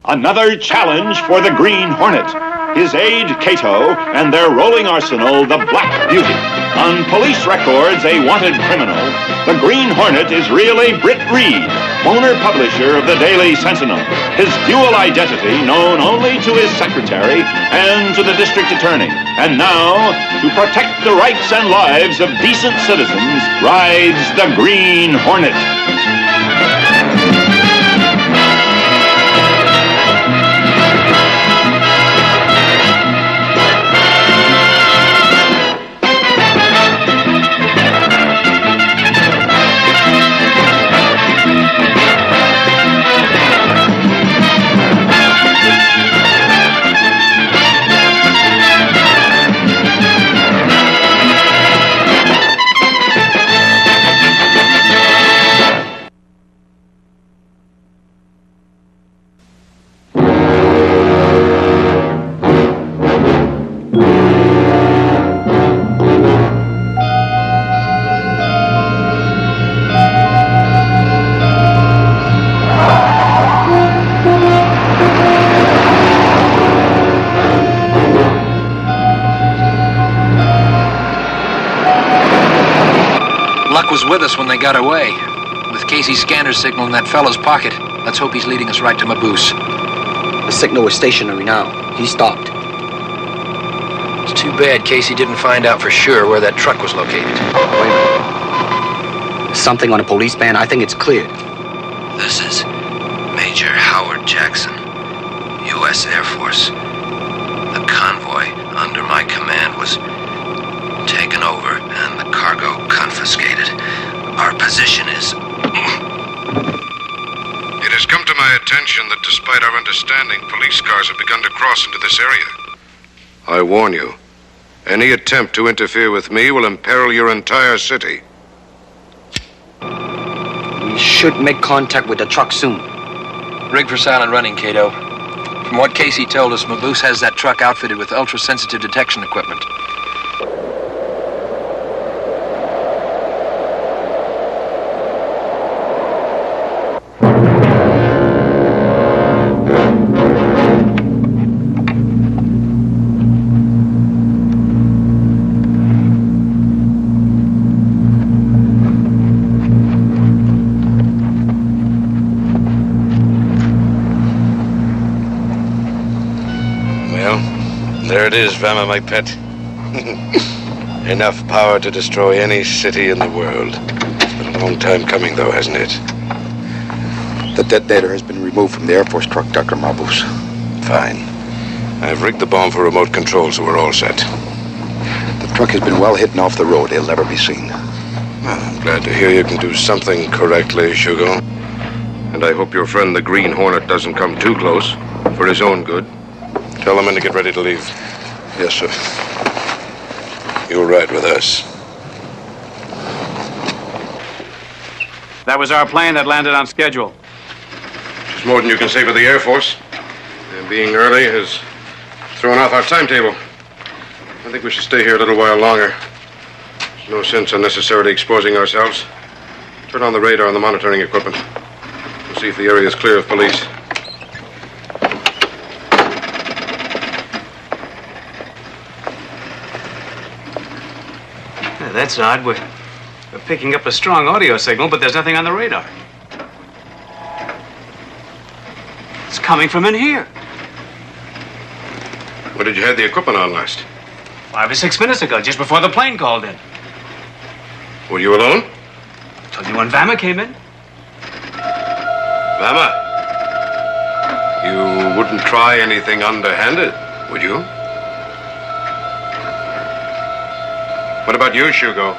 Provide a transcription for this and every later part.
Another challenge for the Green Hornet. His aide, Cato, and their rolling arsenal, the Black Beauty. On police records, a wanted criminal, the Green Hornet is really Britt Reed, owner publisher of the Daily Sentinel. His dual identity known only to his secretary and to the district attorney. And now, to protect the rights and lives of decent citizens, rides the Green Hornet. Luck was with us when they got away. With Casey's scanner signal in that fellow's pocket, let's hope he's leading us right to Maboose. The signal is stationary now. He stopped. It's too bad Casey didn't find out for sure where that truck was located. Wait a minute. Something on a police van? I think it's cleared. This is Major Howard Jackson, U.S. Air Force. The convoy under my command was taken over and the cargo confiscated. Our position is... It has come to my attention that despite our understanding, police cars have begun to cross into this area. I warn you, any attempt to interfere with me will imperil your entire city. We should make contact with the truck soon. Rig for silent running, Cato. From what Casey told us, Maboose has that truck outfitted with ultra-sensitive detection equipment. There it is, Vama, my pet. Enough power to destroy any city in the world. It's been a long time coming, though, hasn't it? The detonator has been removed from the Air Force truck, Dr. Maboose. Fine. I've rigged the bomb for remote control, so we're all set. The truck has been well hidden off the road. It'll never be seen. Well, I'm glad to hear you can do something correctly, Shugo. And I hope your friend the Green Hornet doesn't come too close, for his own good. Tell the men to get ready to leave. Yes, sir. You'll ride with us. That was our plane that landed on schedule. It's more than you can say for the Air Force. And being early has thrown off our timetable. I think we should stay here a little while longer. There's no sense unnecessarily exposing ourselves. Turn on the radar and the monitoring equipment. We'll see if the area is clear of police. That's odd. We're picking up a strong audio signal, but there's nothing on the radar. It's coming from in here. When did you have the equipment on last? 5 or 6 minutes ago, just before the plane called in. Were you alone? Told you when Vama came in. Vama, you wouldn't try anything underhanded, would you? What about you, Shugo?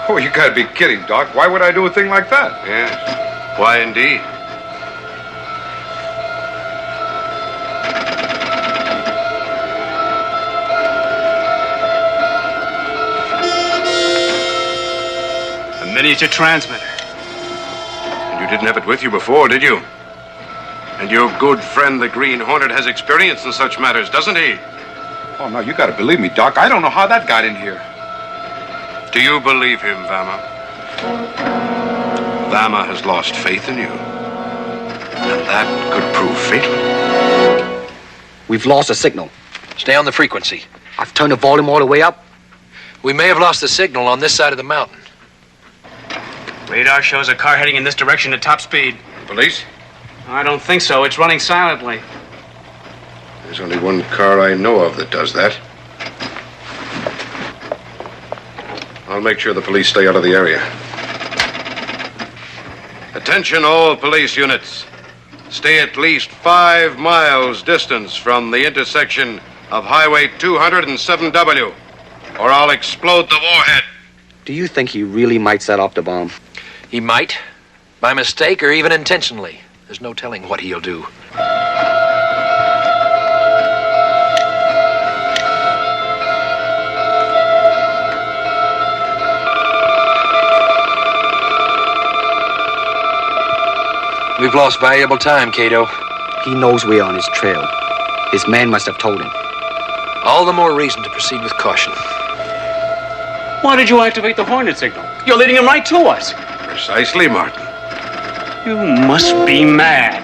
Oh, you gotta be kidding, Doc. Why would I do a thing like that? Yes. Why indeed? A miniature transmitter. And you didn't have it with you before, did you? And your good friend, the Green Hornet, has experience in such matters, doesn't he? Oh, no, you gotta believe me, Doc. I don't know how that got in here. Do you believe him, Vama? Vama has lost faith in you. And that could prove fatal. We've lost a signal. Stay on the frequency. I've turned the volume all the way up. We may have lost the signal on this side of the mountain. Radar shows a car heading in this direction at top speed. Police? I don't think so. It's running silently. There's only one car I know of that does that. I'll make sure the police stay out of the area. Attention all police units. Stay at least 5 miles distance from the intersection of Highway 207W, or I'll explode the warhead. Do you think he really might set off the bomb? He might, by mistake or even intentionally. There's no telling what he'll do. We've lost valuable time, Cato. He knows we're on his trail. His man must have told him. All the more reason to proceed with caution. Why did you activate the Hornet signal? You're leading him right to us. Precisely, Martin. You must be mad.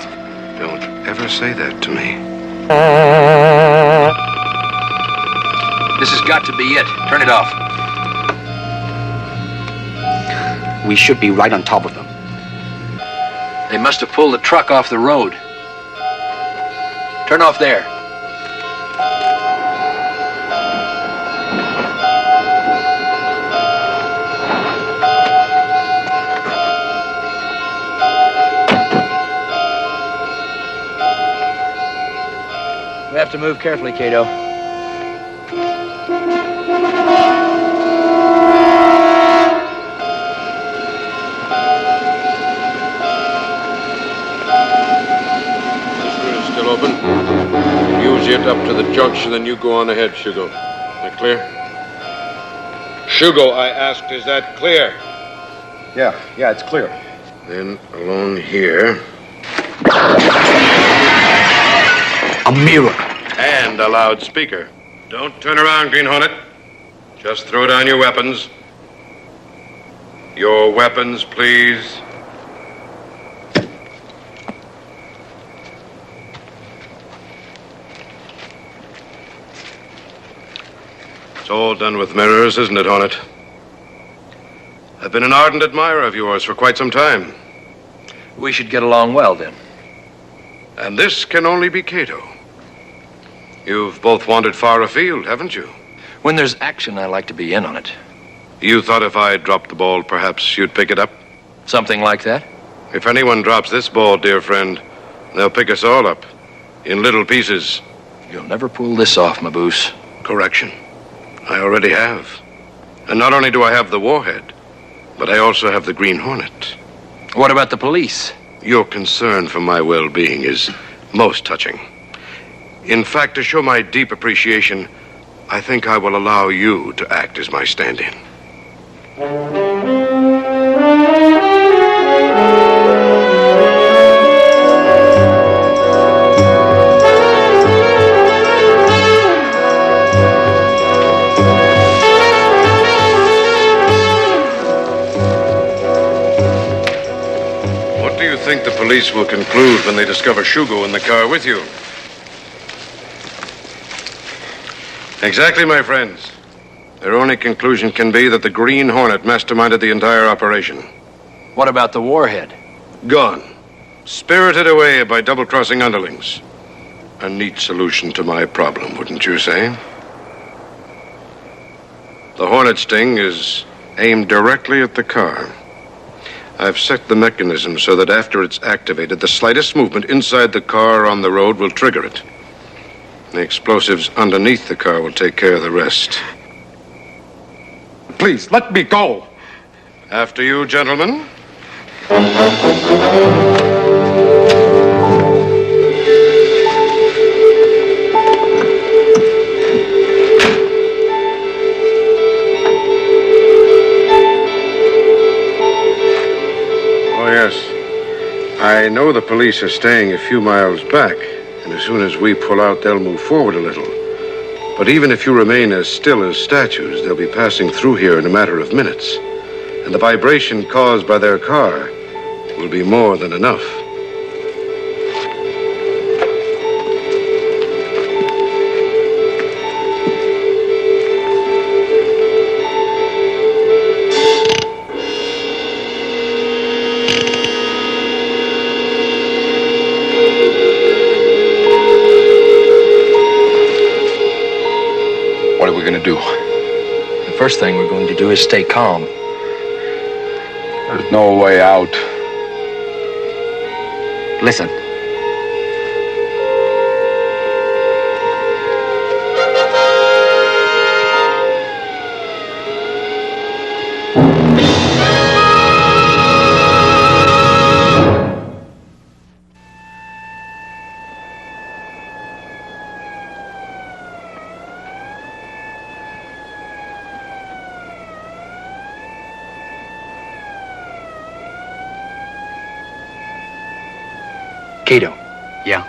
Don't ever say that to me. This has got to be it. Turn it off. We should be right on top of them. They must have pulled the truck off the road. Turn off there. We have to move carefully, Cato. Open. Use it up to the junction, then you go on ahead, Shugo. Is that clear? Shugo, I asked, is that clear? Yeah, it's clear. Then along here. A mirror. And a loudspeaker. Don't turn around, Green Hornet. Just throw down your weapons. Your weapons, please. It's all done with mirrors, isn't it, Hornet? I've been an ardent admirer of yours for quite some time. We should get along well, then. And this can only be Cato. You've both wandered far afield, haven't you? When there's action, I like to be in on it. You thought if I dropped the ball, perhaps you'd pick it up? Something like that? If anyone drops this ball, dear friend, they'll pick us all up. In little pieces. You'll never pull this off, Maboose. Correction. I already have. And not only do I have the warhead, but I also have the Green Hornet. What about the police? Your concern for my well-being is most touching. In fact, to show my deep appreciation, I think I will allow you to act as my stand-in. What do you think the police will conclude when they discover Shugo in the car with you? Exactly, my friends. Their only conclusion can be that the Green Hornet masterminded the entire operation. What about the warhead? Gone. Spirited away by double-crossing underlings. A neat solution to my problem, wouldn't you say? The Hornet sting is aimed directly at the car. I've set the mechanism so that after it's activated, the slightest movement inside the car or on the road will trigger it. The explosives underneath the car will take care of the rest. Please, let me go. After you, gentlemen. Oh, yes. I know the police are staying a few miles back. And as soon as we pull out, they'll move forward a little. But even if you remain as still as statues, they'll be passing through here in a matter of minutes. And the vibration caused by their car will be more than enough. we gonna do? The first thing we're going to do is stay calm. There's no way out. Listen. Cato. Yeah?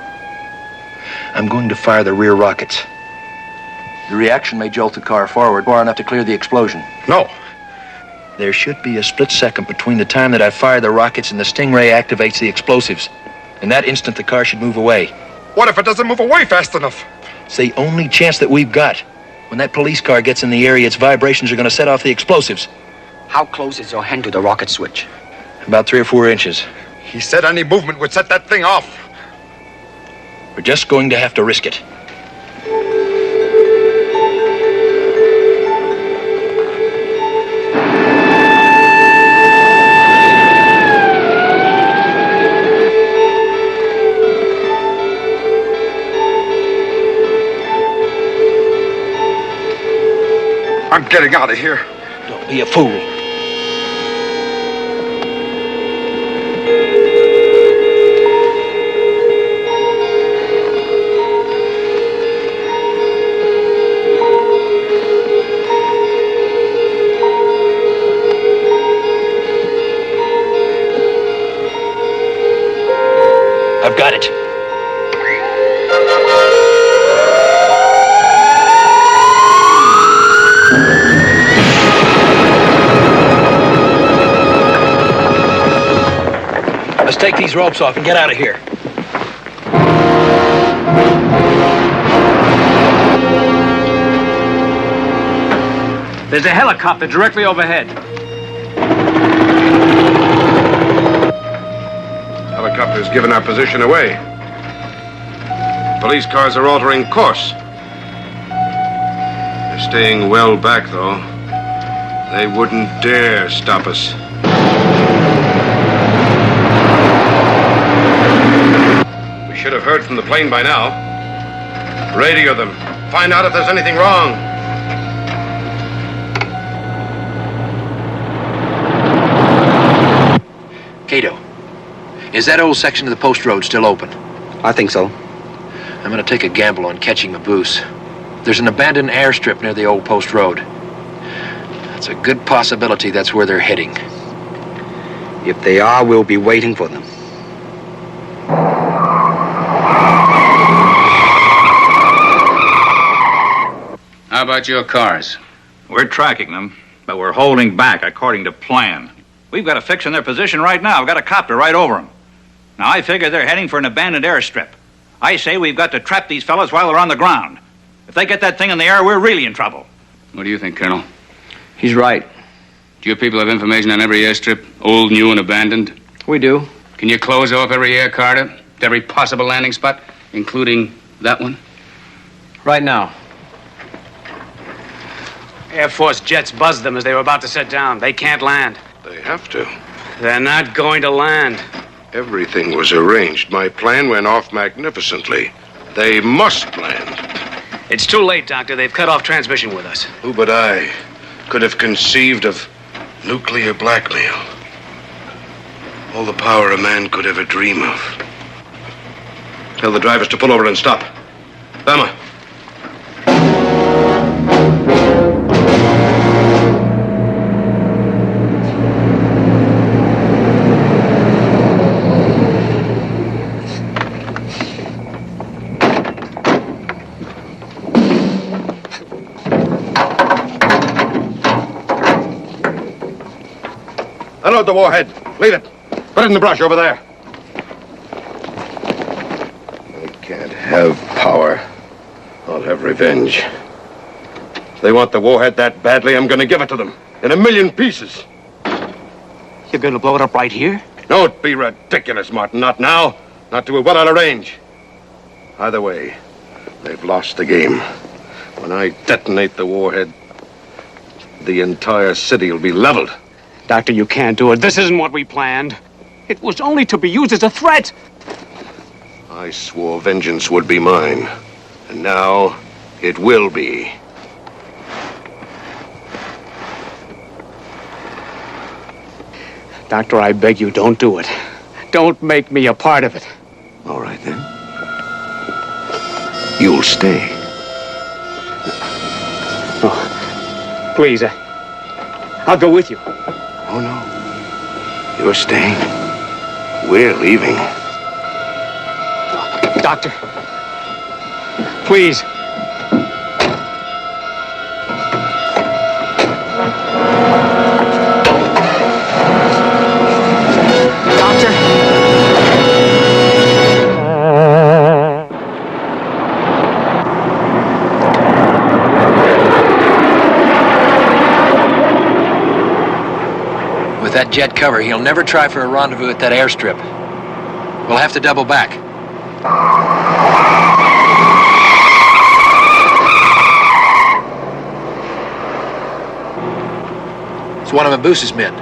I'm going to fire the rear rockets. The reaction may jolt the car forward far enough to clear the explosion. No. There should be a split second between the time that I fire the rockets and the Stingray activates the explosives. In that instant, the car should move away. What if it doesn't move away fast enough? It's the only chance that we've got. When that police car gets in the area, its vibrations are going to set off the explosives. How close is your hand to the rocket switch? About 3 or 4 inches. He said any movement would set that thing off. We're just going to have to risk it. I'm getting out of here. Don't be a fool. I've got it. Let's take these ropes off and get out of here. There's a helicopter directly overhead. Helicopter's given our position away. Police cars are altering course. They're staying well back, though. They wouldn't dare stop us. We should have heard from the plane by now. Radio them. Find out if there's anything wrong. Cato, is that old section of the post road still open? I think so. I'm going to take a gamble on catching Maboose. There's an abandoned airstrip near the old post road. It's a good possibility that's where they're heading. If they are, we'll be waiting for them. How about your cars? We're tracking them, but we're holding back according to plan. We've got a fix in their position right now. We've got a copter right over them. Now, I figure they're heading for an abandoned airstrip. I say we've got to trap these fellas while they're on the ground. If they get that thing in the air, we're really in trouble. What do you think, Colonel? He's right. Do your people have information on every airstrip, old, new, and abandoned? We do. Can you close off every air corridor, every possible landing spot, including that one? Right now. Air Force jets buzzed them as they were about to set down. They can't land. They have to. They're not going to land. Everything was arranged. My plan went off magnificently. They must land. It's too late, Doctor. They've cut off transmission with us. Who but I could have conceived of nuclear blackmail? All the power a man could ever dream of. Tell the drivers to pull over and stop. Bama. Unload the warhead. Leave it. Put it in the brush over there. They can't have power. I'll have revenge. If they want the warhead that badly, I'm going to give it to them. In a million pieces. You're going to blow it up right here? Don't be ridiculous, Martin. Not now. Not to what I'll arrange. Either way, they've lost the game. When I detonate the warhead, the entire city will be leveled. Doctor, you can't do it. This isn't what we planned. It was only to be used as a threat. I swore vengeance would be mine. And now, it will be. Doctor, I beg you, don't do it. Don't make me a part of it. All right, then. You'll stay. Oh, please, I'll go with you. Oh, no. You're staying. We're leaving. Doctor, please. With that jet cover, he'll never try for a rendezvous at that airstrip. We'll have to double back. It's one of Mabus's men.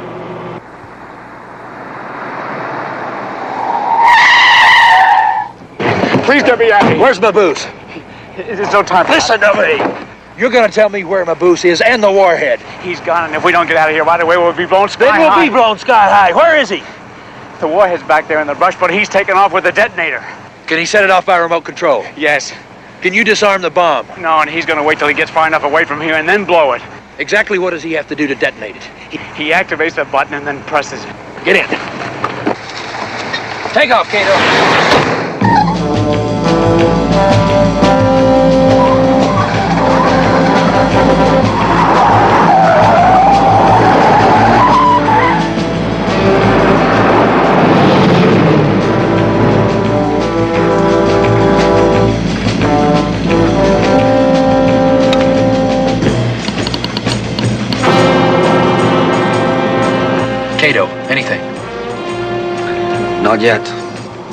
Please don't be at me. Where's Mabuse? There's no time. Listen to me. You're going to tell me where Mabuse is and the warhead. He's gone, and if we don't get out of here right away, we'll be blown sky high. Then we'll be blown sky high. Where is he? The warhead's back there in the brush, but he's taken off with the detonator. Can he set it off by remote control? Yes. Can you disarm the bomb? No, and he's going to wait till he gets far enough away from here and then blow it. Exactly what does he have to do to detonate it? He activates the button and then presses it. Get in. Take off, Cato. Cato, anything? Not yet.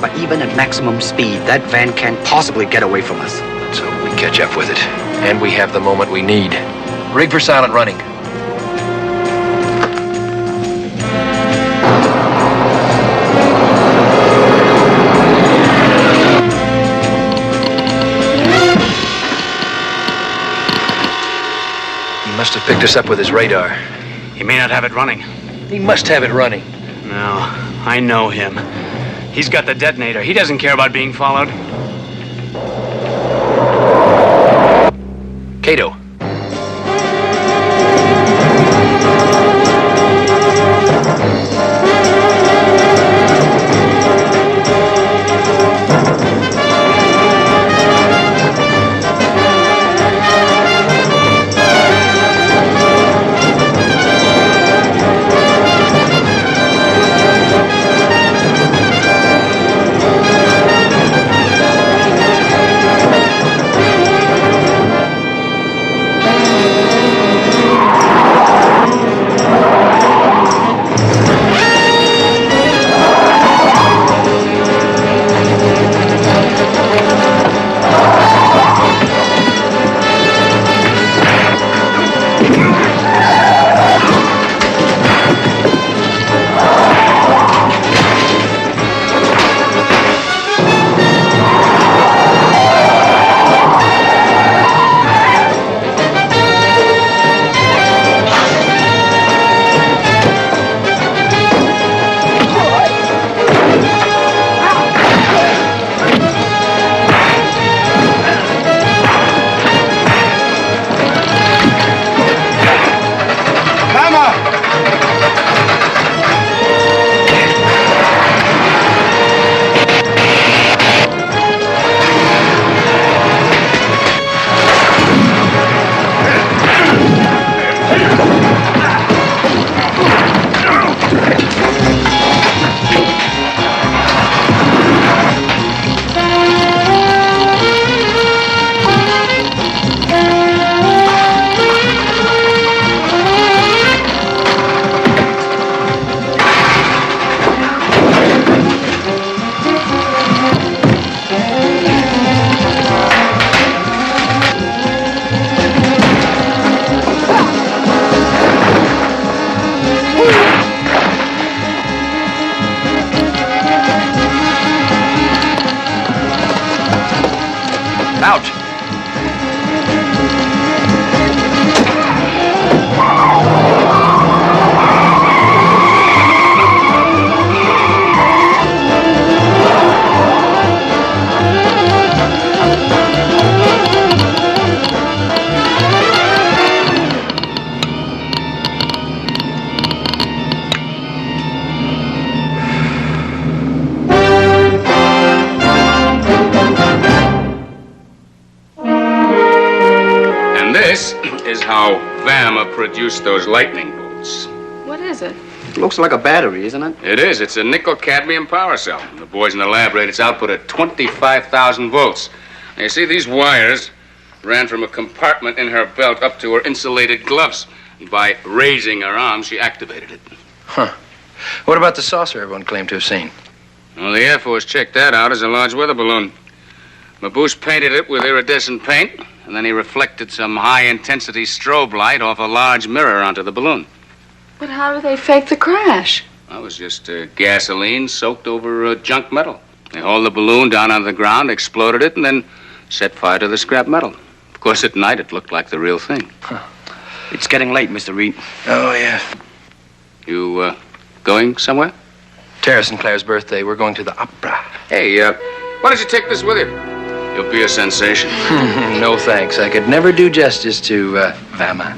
But even at maximum speed, that van can't possibly get away from us. So we catch up with it. And we have the moment we need. Rig for silent running. He must have picked us up with his radar. He may not have it running. He must have it running. No, I know him. He's got the detonator. He doesn't care about being followed. Cato. Out. This is how Vanna produced those lightning bolts. What is it? Looks like a battery, isn't it? It is. It's a nickel-cadmium power cell. The boys in the lab rate its output at 25,000 volts. Now, you see, these wires ran from a compartment in her belt up to her insulated gloves. And by raising her arm, she activated it. Huh. What about the saucer everyone claimed to have seen? Well, the Air Force checked that out as a large weather balloon. Mabuse painted it with iridescent paint, and then he reflected some high-intensity strobe light off a large mirror onto the balloon. But how do they fake the crash? That was just gasoline soaked over junk metal. They hauled the balloon down on the ground, exploded it, and then set fire to the scrap metal. Of course, at night, it looked like the real thing. Huh. It's getting late, Mr. Reed. Oh, yeah. You, going somewhere? Tara Sinclair's birthday. We're going to the opera. Hey, why don't you take this with you? You'll be a sensation. No, thanks. I could never do justice to Vama.